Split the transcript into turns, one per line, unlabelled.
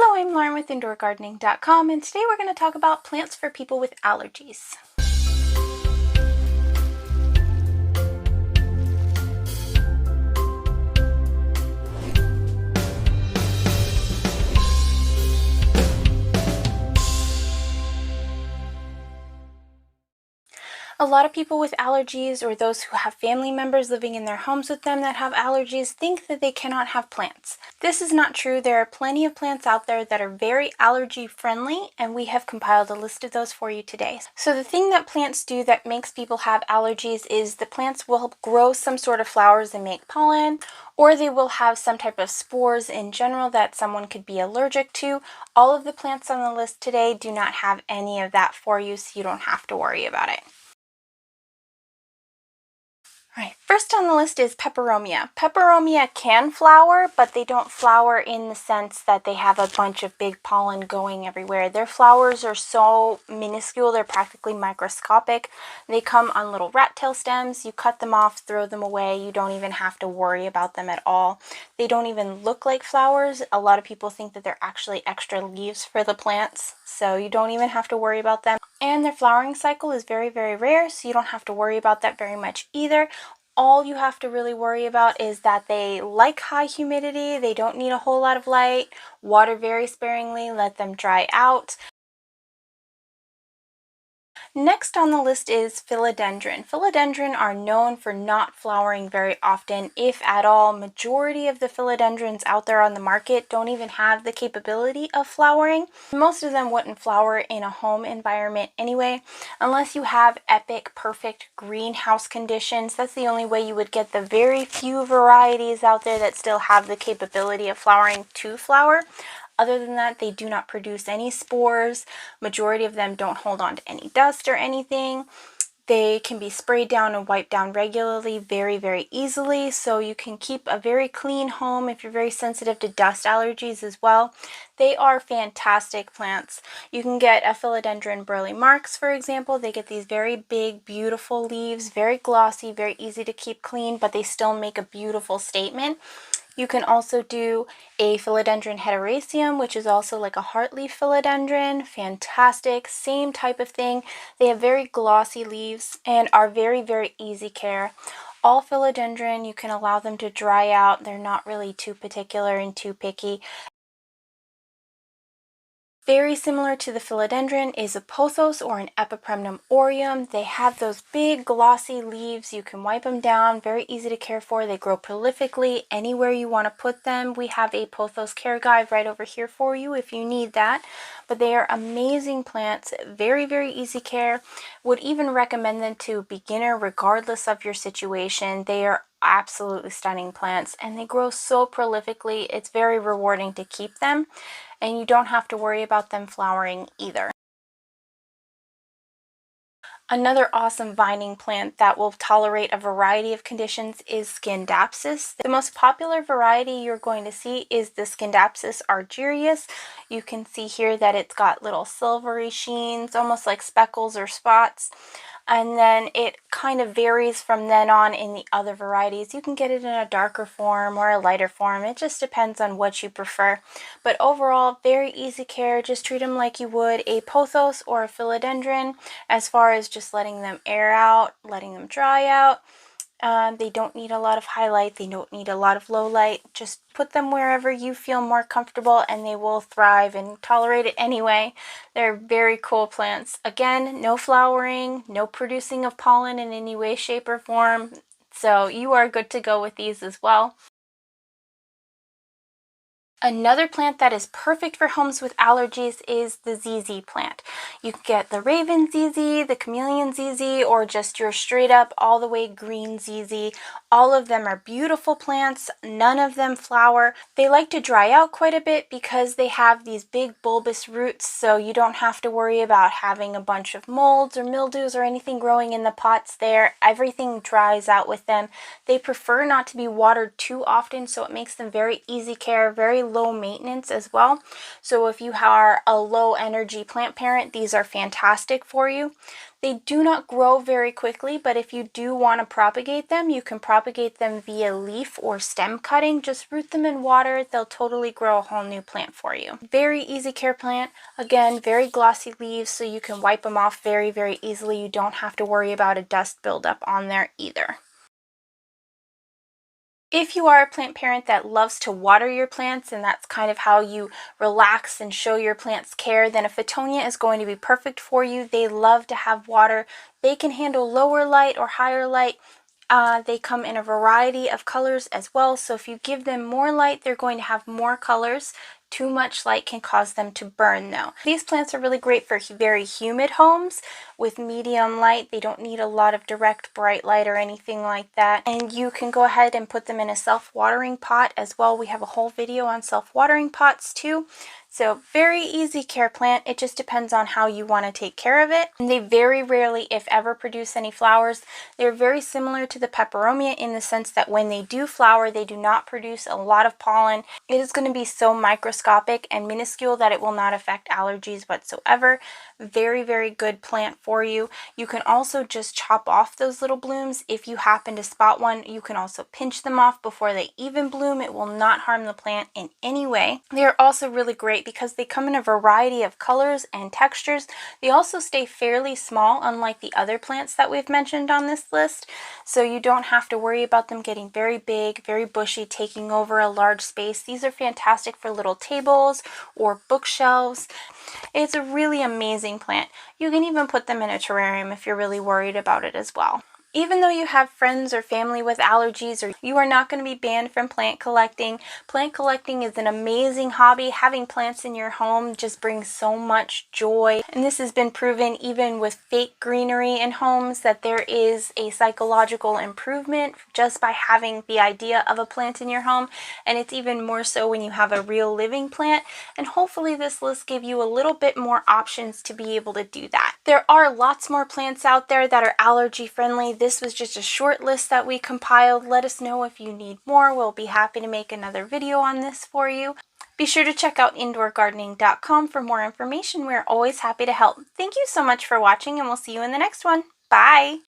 Hello, I'm Lauren with IndoorGardening.com, and today we're going to talk about plants for people with allergies. A lot of people with allergies, or those who have family members living in their homes with them that have allergies, think that they cannot have plants. This is not true. There are plenty of plants out there that are very allergy friendly, and we have compiled a list of those for you today. So the thing that plants do that makes people have allergies is the plants will grow some sort of flowers and make pollen, or they will have some type of spores in general that someone could be allergic to. All of the plants on the list today do not have any of that for you, so you don't have to worry about it. Right, first on the list is peperomia. Peperomia can flower, but they don't flower in the sense that they have a bunch of big pollen going everywhere. Their flowers are so minuscule, they're practically microscopic. They come on little rat tail stems. You cut them off, throw them away. You don't even have to worry about them at all. They don't even look like flowers. A lot of people think that they're actually extra leaves for the plants, so you don't even have to worry about them. And their flowering cycle is very, very rare, so you don't have to worry about that very much either. All you have to really worry about is that they like high humidity, they don't need a whole lot of light, water very sparingly, let them dry out. Next on the list is Philodendron. Philodendron are known for not flowering very often, if at all. Majority of the philodendrons out there on the market don't even have the capability of flowering. Most of them wouldn't flower in a home environment anyway, unless you have epic, perfect greenhouse conditions. That's the only way you would get the very few varieties out there that still have the capability of flowering to flower. Other than that, they do not produce any spores. Majority of them don't hold on to any dust or anything. They can be sprayed down and wiped down regularly very, very easily, so you can keep a very clean home if you're very sensitive to dust allergies as well. They are fantastic plants. You can get a Philodendron Burley Marks, for example. They get these very big, beautiful leaves, very glossy, very easy to keep clean, but they still make a beautiful statement. You can also do a Philodendron Hederaceum, which is also like a heartleaf philodendron. Fantastic, same type of thing. They have very glossy leaves and are very, very easy care. All philodendron, you can allow them to dry out. They're not really too particular and too picky. Very similar to the philodendron is a pothos or an Epipremnum aureum. They have those big glossy leaves. You can wipe them down, very easy to care for. They grow prolifically anywhere you want to put them. We have a pothos care guide right over here for you if you need that. But they are amazing plants, very, very easy care. Would even recommend them to a beginner regardless of your situation. They are absolutely stunning plants and they grow so prolifically. It's very rewarding to keep them, and you don't have to worry about them flowering either. Another awesome vining plant that will tolerate a variety of conditions is Scindapsus. The most popular variety you're going to see is the Scindapsus argyrius. You can see here that it's got little silvery sheens, almost like speckles or spots. And then it kind of varies from then on in the other varieties. You can get it in a darker form or a lighter form. It just depends on what you prefer. But overall, very easy care. Just treat them like you would a pothos or a philodendron, as far as just letting them air out, letting them dry out. They don't need a lot of highlight. They don't need a lot of low light. Just put them wherever you feel more comfortable and they will thrive and tolerate it anyway. They're very cool plants. Again, no flowering, no producing of pollen in any way, shape, or form. So you are good to go with these as well. Another plant that is perfect for homes with allergies is the ZZ plant. You can get the Raven ZZ, the Chameleon ZZ, or just your straight up all the way green ZZ. All of them are beautiful plants. None of them flower. They like to dry out quite a bit because they have these big bulbous roots, so you don't have to worry about having a bunch of molds or mildews or anything growing in the pots there. Everything dries out with them. They prefer not to be watered too often, so it makes them very easy care, very low maintenance as well. So if you are a low energy plant parent, these are fantastic for you. They do not grow very quickly, but if you do want to propagate them, you can propagate them via leaf or stem cutting. Just root them in water. They'll totally grow a whole new plant for you. Very easy care plant. Again, very glossy leaves, so you can wipe them off very, very easily. You don't have to worry about a dust buildup on there either. If you are a plant parent that loves to water your plants and that's kind of how you relax and show your plants care, then a Fittonia is going to be perfect for you. They love to have water. They can handle lower light or higher light. They come in a variety of colors as well, so if you give them more light, they're going to have more colors. Too much light can cause them to burn though. These plants are really great for very humid homes with medium light. They don't need a lot of direct bright light or anything like that. And you can go ahead and put them in a self-watering pot as well. We have a whole video on self-watering pots too. So very easy care plant. It just depends on how you want to take care of it. And they very rarely, if ever, produce any flowers. They're very similar to the peperomia in the sense that when they do flower, they do not produce a lot of pollen. It is going to be so microscopic and minuscule that it will not affect allergies whatsoever. Very, very good plant for you. You can also just chop off those little blooms. If you happen to spot one, you can also pinch them off before they even bloom. It will not harm the plant in any way. They are also really great because they come in a variety of colors and textures. They also stay fairly small, unlike the other plants that we've mentioned on this list. So you don't have to worry about them getting very big, very bushy, taking over a large space. These are fantastic for little tables or bookshelves. It's a really amazing plant. You can even put them in a terrarium if you're really worried about it as well. Even though you have friends or family with allergies, or you are not going to be banned from plant collecting. Plant collecting is an amazing hobby. Having plants in your home just brings so much joy. And this has been proven even with fake greenery in homes that there is a psychological improvement just by having the idea of a plant in your home. And it's even more so when you have a real living plant. And hopefully this list gave you a little bit more options to be able to do that. There are lots more plants out there that are allergy friendly. This was just a short list that we compiled. Let us know if you need more. We'll be happy to make another video on this for you. Be sure to check out indoorgardening.com for more information. We're always happy to help. Thank you so much for watching, and we'll see you in the next one. Bye!